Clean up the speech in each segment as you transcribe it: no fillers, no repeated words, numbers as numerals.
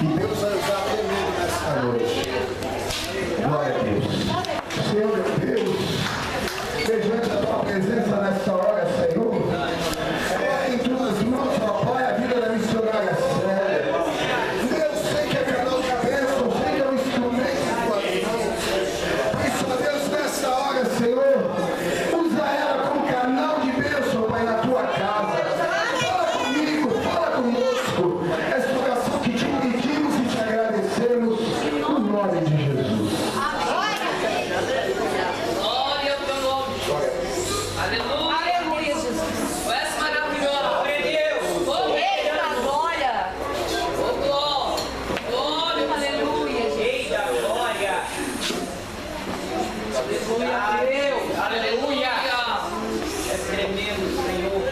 E Deus vai usar tremendo nessa noite. Glória a Deus. Senhor, meu Deus, diante da tua presença nessa hora, Senhor, em tuas mãos, ó Pai, a vida da missionária Célia. Eu sei que é canal de bênção, eu sei que é um instrumento de tua mão. Por isso, ó Deus, nessa hora, Senhor, usa ela como canal de bênção, Pai, na tua casa. Fala comigo, fala conosco. Essa oração que te pedimos e te agradecemos, no nome de Jesus. Aleluia! É tremendo, Senhor.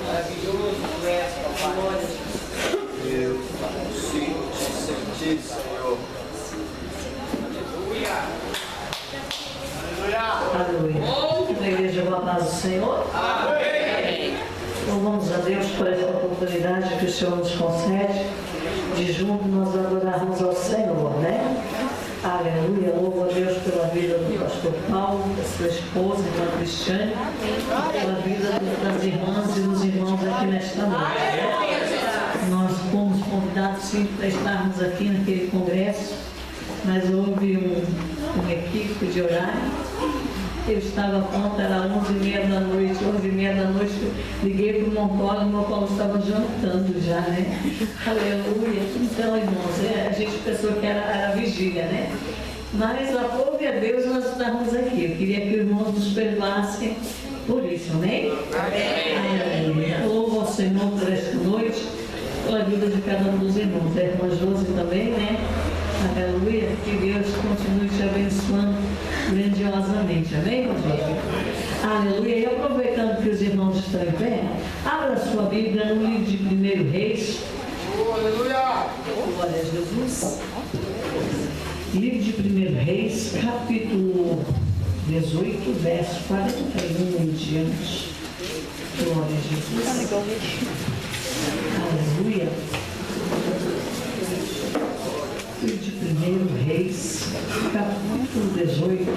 Maravilhoso tu és, papai. Eu consigo te sentir, Senhor. Aleluia! Aleluia. Na igreja, boa paz do Senhor. Amém! Louvamos a Deus por essa oportunidade que o Senhor nos concede de juntos nós adorarmos ao Senhor, né? Aleluia, louvo a Deus pela vida do pastor Paulo, da sua esposa, irmã Cristiane, pela vida das irmãs e dos irmãos aqui nesta noite. Né? Nós fomos convidados sim para estarmos aqui naquele congresso, mas houve um equívoco de horário. Eu estava pronta, era 11h30 da noite, 11h30 da noite, liguei para o irmão Paulo, o irmão Paulo estava jantando já, né? Aleluia. Então, irmãos, a gente pensou que era vigília, né? Mas, aprove a Deus, nós estamos aqui. Eu queria que os irmãos nos perdoassem por isso, amém? Amém. Aleluia. Louvo ao Senhor por esta noite, pela vida de cada um dos irmãos. A irmã Josi também, né? Aleluia. Que Deus continue te abençoando grandiosamente, amém, pastor? Aleluia. E aproveitando que os irmãos estão em pé, abra a sua Bíblia no livro de 1 Reis. Aleluia! Glória a Jesus. Livro de 1 Reis, capítulo 18, verso 41 em diante. Glória a Jesus. Aleluia. Livro de 1 Reis, capítulo 18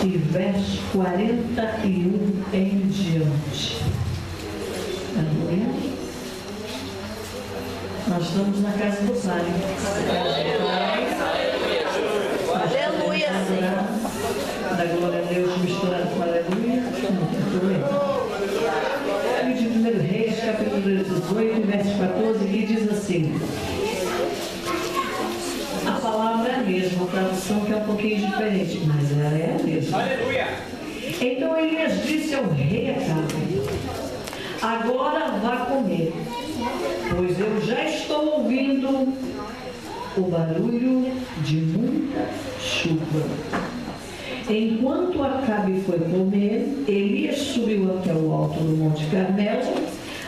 e verso 41 em diante. Aleluia. Nós estamos na casa do Pai. Aleluia, Senhor. Da glória a Deus misturado com aleluia. Livro de 1 Reis, capítulo 18, verso 14, que diz assim. A palavra é a mesma, a tradução que é um pouquinho diferente, mas ela é a mesma. Aleluia! Então Elias disse ao rei Acabe: agora vá comer, pois eu já estou ouvindo o barulho de muita chuva. Enquanto Acabe foi comer, Elias subiu até o alto do Monte Carmelo.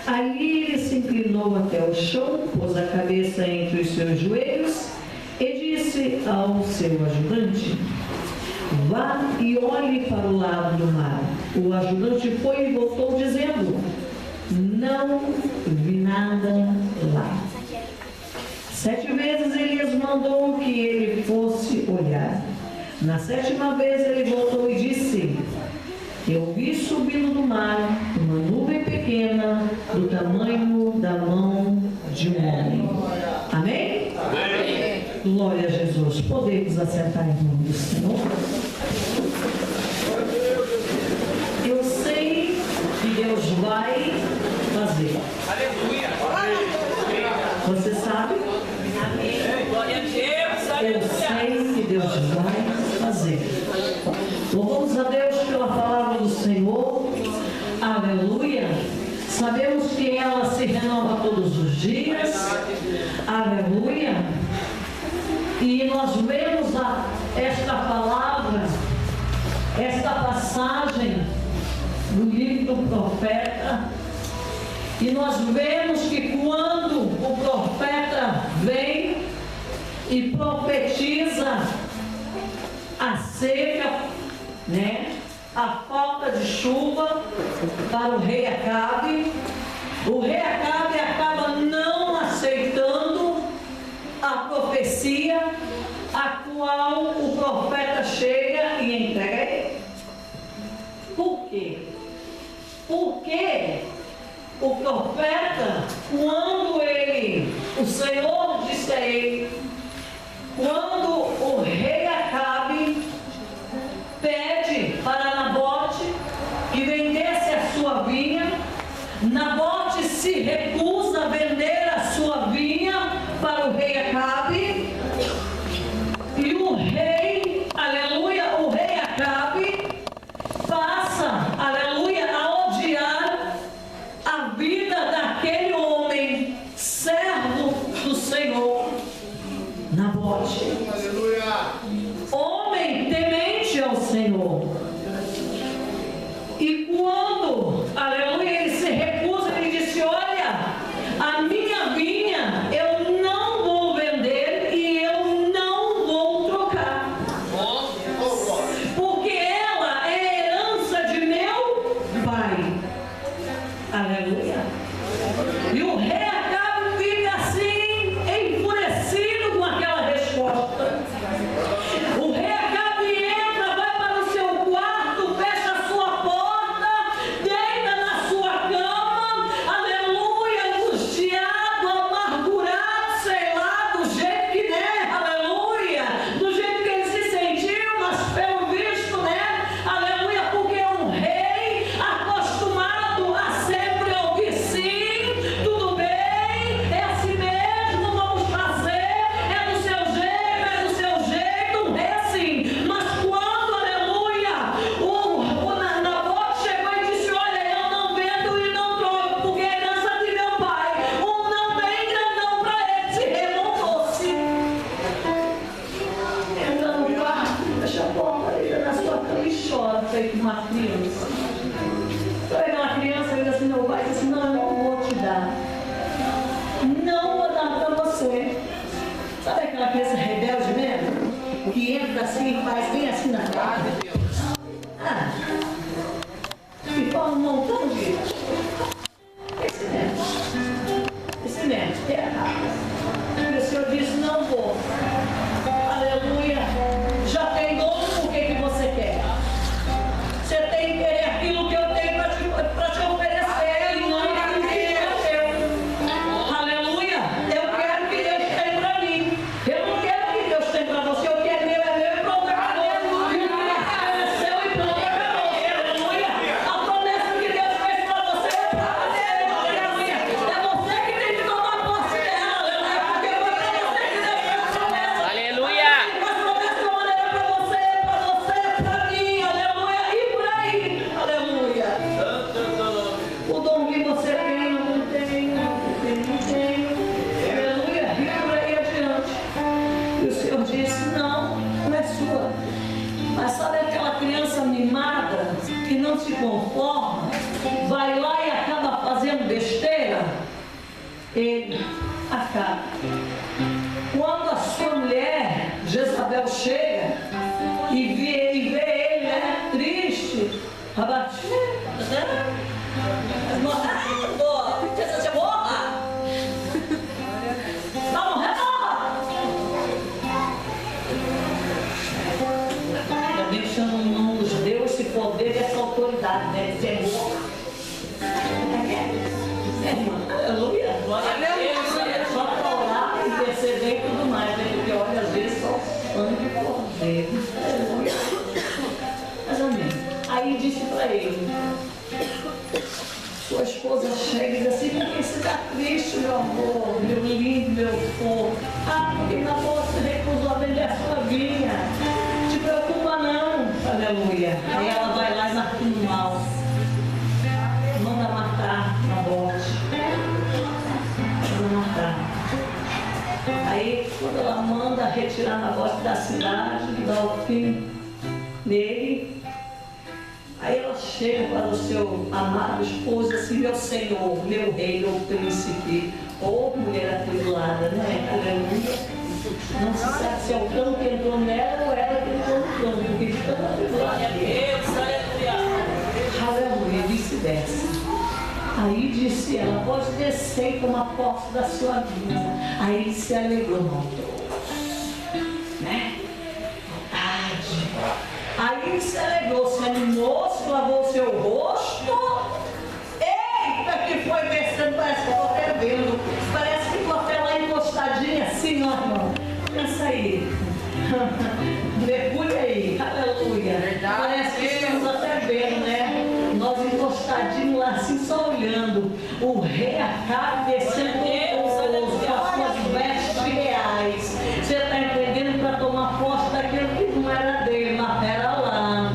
Ali ele se inclinou até o chão, pôs a cabeça entre os seus joelhos e disse ao seu ajudante: vá e olhe para o lado do mar. O ajudante foi e voltou dizendo: não vi nada lá. 7 vezes Elias mandou que ele fosse olhar. Na 7ª vez ele voltou e disse: eu vi subindo do mar uma nuvem pequena do tamanho da mão de um homem. Amém? Amém! Glória a Jesus. Podemos assentar em nome do Senhor. Eu sei que Deus vai fazer. Aleluia! Você sabe? Glória a Deus! Eu sei que Deus vai fazer. Louvamos a Deus pela palavra do Senhor. Aleluia. Sabemos que ela se renova todos os dias. Aleluia. E nós vemos esta palavra, esta passagem no livro do profeta. E nós vemos que quando o profeta vem e profetiza a seca, né? A falta de chuva para o rei Acabe. O rei Acabe acaba não aceitando Porque o profeta, o Senhor disse a ele, quando o rei Acabe pede para Nabote que vendesse a sua vinha, Nabote se recusa a vender a sua vinha para o rei Acabe, e o rei, aleluia, o rei Acabe passa, aleluia, a odiar a vida daquele homem, servo do Senhor, Nabote. Homem temente ao Senhor. E quando, aleluia, ele se recusa, ele disse: olha, a minha vinha eu não vou vender e eu não vou trocar, porque ela é herança de meu pai. Aleluia. E o rei Acabe fica assim, enfurecido com aquela resposta. O rei Acabe entra, vai para o seu quarto, fecha a sua porta, deita na sua cama, aleluia, angustiado, amargurado, sei lá, do jeito que der, aleluia, do jeito que ele se sentiu, mas pelo visto, né, aleluia, porque é um rei acostumado a sempre ouvir sim, tudo bem, é assim mesmo, vamos fazer, é do seu jeito, um rei assim. Mas quando, aleluia, o Nabote chegou e disse: olha, eu não vendo e não troco, porque é herança de meu pai. Não vem grandão para ele, se remontou-se. Entra no quarto, fecha a porta, deita na sua cama e chora, feito uma criança. Pega aquela criança e diz assim: meu pai diz assim: não, eu não vou te dar. Não vou dar para você. Sabe aquela criança rebelde mesmo? Que entra assim e faz bem assim na cara. E fala um montão de. Esse mesmo, que é errado. E o Senhor disse: não vou. Aleluia. Já tem dono, por que você quer? Você tem que querer aquilo que eu tenho para te oferecer, e não aquilo que é teu. Aleluia. Eu quero o que Deus tem para mim. Eu não quero o que Deus tem para você. O que é meu e pronto, acabou. E o que é seu e pronto, acabou. Aleluia. A promessa que Deus fez para você é para você. Aleluia. É você que tem que tomar posse dela. Aleluia. Porque foi para você que Deus fez a promessa. Aleluia. Mas promessa de uma maneira para você, para mim. Aleluia. E por aí. Aleluia. O dom que você tem, eu não tenho. Não tenho. Aleluia. E por aí adiante. E o Senhor disse: não, não é sua. Mas sabe aquela criança mimada que não se conforma, vai lá e acaba fazendo besteira? Ele acaba. Quando a sua mulher, Jezabel, chega e vê ele, né, triste, abatido, né? Você morra! Vai morrer, morra! Ainda bem que não nos deu esse poder, essa autoridade, né? Dizer morra. Aleluia! Só para orar, interceder e tudo mais, né? Porque olha, às vezes só sangue cordeiro. Aleluia! Mas amém. Aí disse para ele: sua esposa chega e diz assim: por que você está triste, meu amor, meu lindo, meu fofo? Ah, porque na você recusou a vender a sua vinha. Te preocupa não. Aleluia. Aí ela vai lá e marca no mal. Manda matar Nabote. Manda matar. Aí quando ela manda retirar Nabote da cidade, dá o fim nele. Aí ela chega para o seu amado esposo assim: meu senhor, meu rei, meu príncipe. Ô mulher atribulada, né? Aleluia. Não se sabe se é o cão que entrou nela ou ela que entrou no cão, porque de tão atribulada. Aleluia, vice-versa. Aí disse ela: pode descer e tomar posse da sua vida. Aí ele se alegrou, não, né? Vontade. Aí ele se alegrou, se animou, se lavou o seu rosto. foi descendo, parece que eu estou até vendo. Parece que estou até lá encostadinha assim, ó, irmão. Pensa aí. Mergulha aí, aleluia. Parece que estamos até vendo, né? Nós encostadinhos lá assim, só olhando. O rei Acabe descendo com as suas vestes reais. Você está entendendo? Para tomar posse daquilo que não era dele, mas pera lá.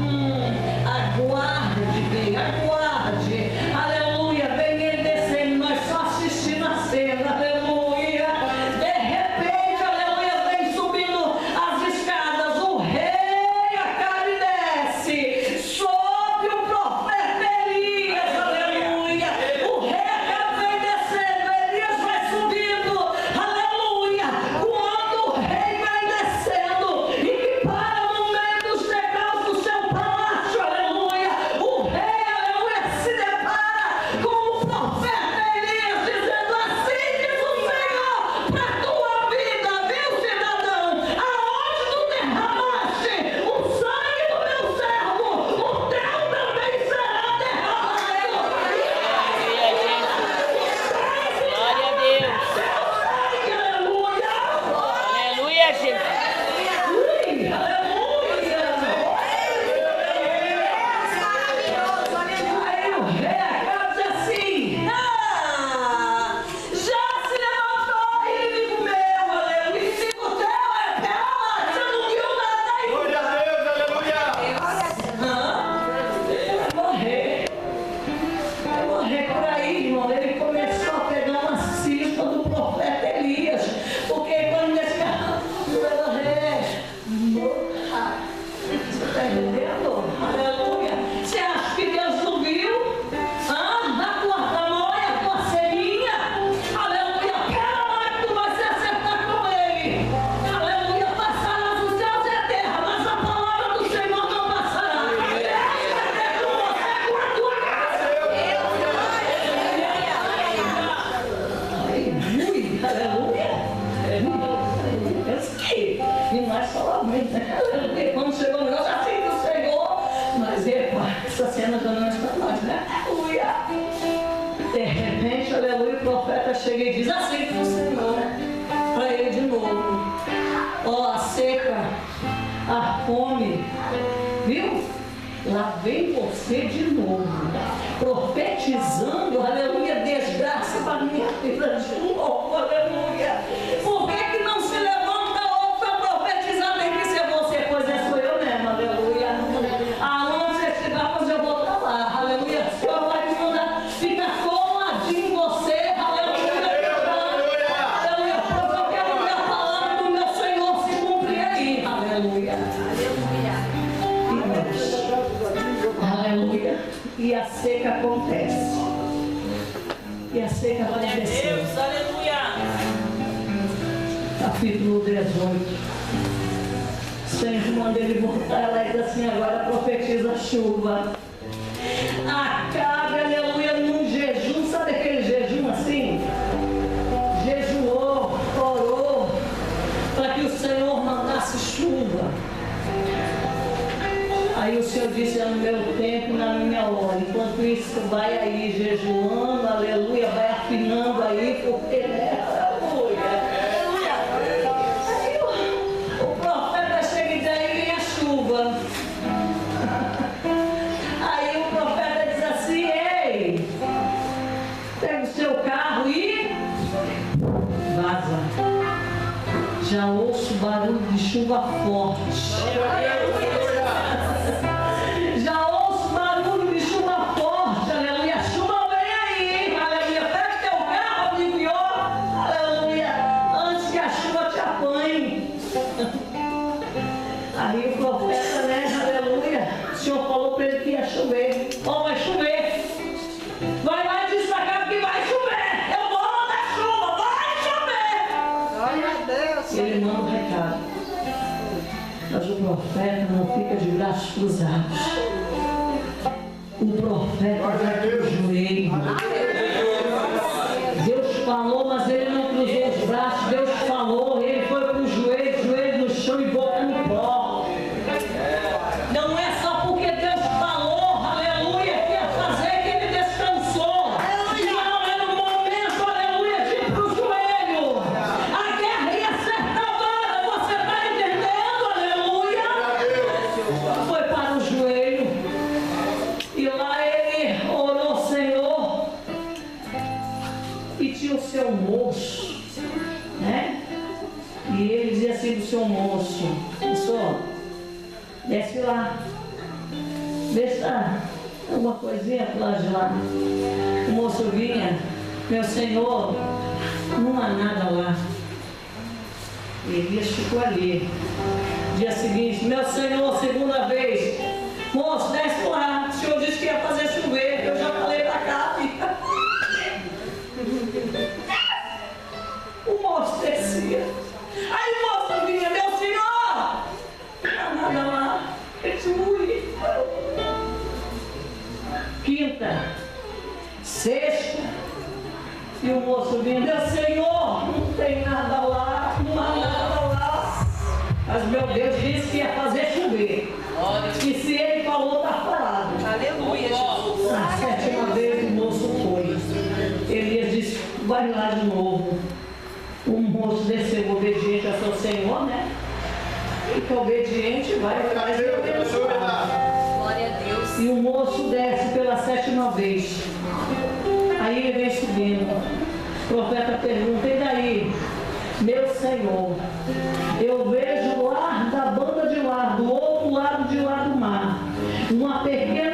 Aguarde, bem, aguarde. Aleluia, vem ele descendo, nós só assistindo a cena, aleluia. De repente, aleluia, vem subindo as escadas. O rei Acabe desce sobre o profeta Elias, aleluia. O rei Acabe vem descendo, Elias vai subindo, aleluia. Quando o rei vem descendo e que para no meio dos degraus do seu palácio, aleluia, o rei, aleluia, se depara com o profeta Elias, dizendo: assim diz o Senhor para a tua vida, viu, cidadão? Aonde tu derramaste o sangue do meu servo, o teu também será derramado. Glória a Deus. Aleluia. Aleluia, Jesus. Aí o rei Acabe diz assim: já se levantou inimigo meu, aleluia, inimigo teu, você não viu nada aí. Glória a Deus, aleluia. Vai morrer por aí, irmão. Ele começou a pegar uma cisma do profeta Elias, porque quando esse cara vai morrer, você está entendendo? Aleluia. Você acha que Deus não viu? Na tua tamanha, a tua cerinha, aleluia. Pera lá que tu vai se acertar com ele. Aleluia. Passarás os céus e a terra, mas a palavra do Senhor não passará. É com você, com a tua casa. Aleluia. Pensa que e nós falamos, né? Aleluia. Quando chegou o negócio assim do Senhor, mas epa, essa cena já não é para nós, né? Aleluia. De repente, aleluia, o profeta chega e diz assim para o Senhor, né? Para ele de novo: ó, a seca, a fome, viu? Lá vem você de novo, profetizando, aleluia, desgraça para minha vida de novo, aleluia. Por que não se levanta outro para profetizar? Tem que ser você, pois sou eu mesmo, aleluia. Aonde você estiver, pois eu vou estar lá, aleluia. O Senhor vai te mandar ficar coladinho em você, aleluia. Aleluia, pois eu quero ver a palavra do meu Senhor se cumprir aí, aleluia. Aleluia. E a seca acontece. E a seca Glória a aconteceu. Deus, aleluia. Capítulo 18. O Senhor manda ele voltar. Ela diz assim: agora profetiza chuva. Acabe, aleluia, num jejum. Sabe aquele jejum assim? Jejuou, orou para que o Senhor mandasse chuva. Aí o Senhor disse: é no meu tempo, na minha hora. Enquanto isso, vai aí jejuando, aleluia, vai afinando aí, porque, né, aleluia. Aí o profeta chega e diz: aí vem a chuva. Aí o profeta diz assim: ei, pega o seu carro e vaza. Já ouço barulho de chuva forte. Já ouço barulho de chuva forte, aleluia. Chuva vem aí, aleluia. Pega teu carro, amigo, e ó, aleluia, antes que a chuva te apanhe. Aí o profeta, né, aleluia, o Senhor falou para ele que ia chover. Ó, vai chover. Vai lá e diz pra cá que vai chover. Eu vou mandar chuva, vai chover. Glória a Deus. E ele manda o recado. Mas o profeta não fica de braços cruzados. O profeta vai pro joelho. Deus falou, mas ele não cruzou os braços. Deus falou, ele foi pro joelho, joelho no chão e boca no pó. Não é só porque Deus falou, aleluia, que ia fazer que ele descansou. Não, assim do seu moço: moço, desce lá, vê se tá alguma coisinha pro lado de lá. O moço vinha: meu senhor, não há nada lá. Elias ficou ali. Dia seguinte: meu senhor, segunda vez, moço, desce lá, o senhor disse que ia fazer chover, eu já falei pra cá. O moço descia. Aí o moço vinha: meu senhor, não há nada lá, continue. Quinta, sexta, e o moço vinha: meu senhor, não tem nada lá, não há nada lá. Mas meu Deus disse que ia fazer chover. E se ele falou, está falado. Aleluia, Jesus. Na sétima vez o moço foi. Elias disse: vai lá de novo. O moço desceu obediente a seu senhor, né? E que obediente vai fazer abençoado. Glória a Deus. E o moço desce pela sétima vez. Aí ele vem subindo. O profeta pergunta: e daí? Meu senhor, eu vejo lá da banda de lá, do outro lado de lá do mar, uma pequena